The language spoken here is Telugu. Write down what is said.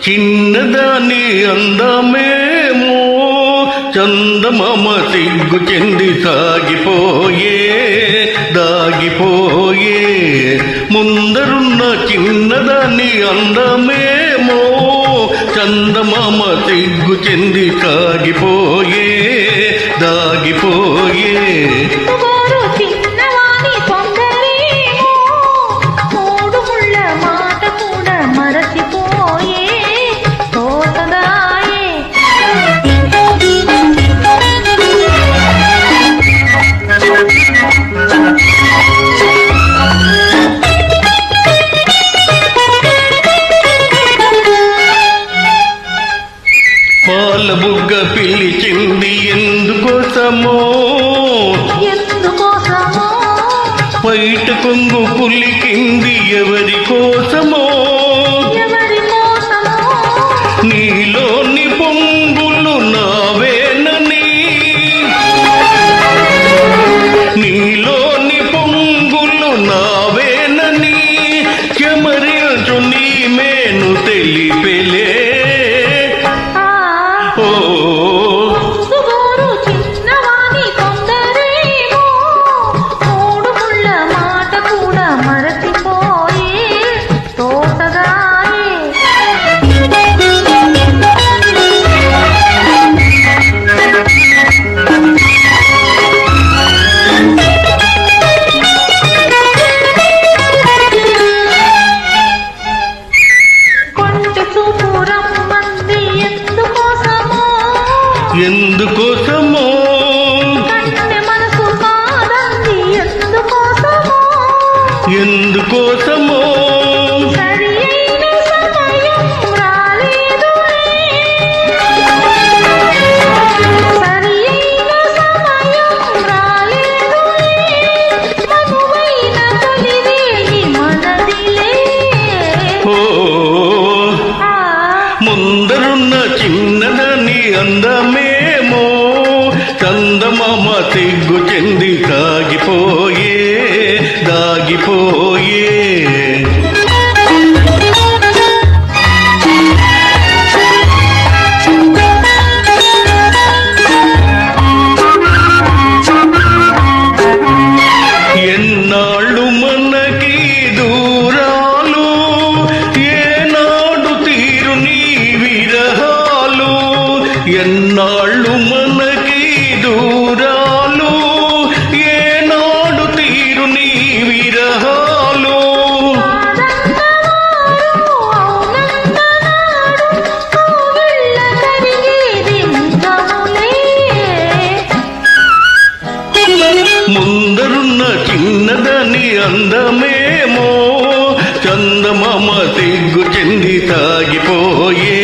చిన్నదాని అందమేమో చందమామ సిగ్గు చెంది సాగిపోయే దాగిపోయే ముందరున్న చిన్నదాని అందమేమో చందమామ సిగ్గు చెంది సాగిపోయే దాగిపోయే పాల బుగ్గ పిలిచింది ఎందుకోసమో బయట కొంగు పులికింది ఎవరి కోసమో నీలోని పొంగులు నావేనని నీలోని పొంగులు నావేనని చెమరించు నీ మేను తెలిపెలే ఎందుకోసమో ఎందుకోసమో ముందరున్న చిన్నదాని అందమేమో చందమామ సిగ్గు చెంది సాగిపోయే దాగిపోయే ఎన్నాళ్ళు మనకి దూరాలు ఏనాడు తీరు నీ విరహాలు ఎన్నాళ్ళు మనకి దూరాలు ఏనాడు తీరు నీ విరహాలు ముందరున్న చిన్నదాని అందమేమో చందమామ సిగ్గు చెంది సాగిపోయే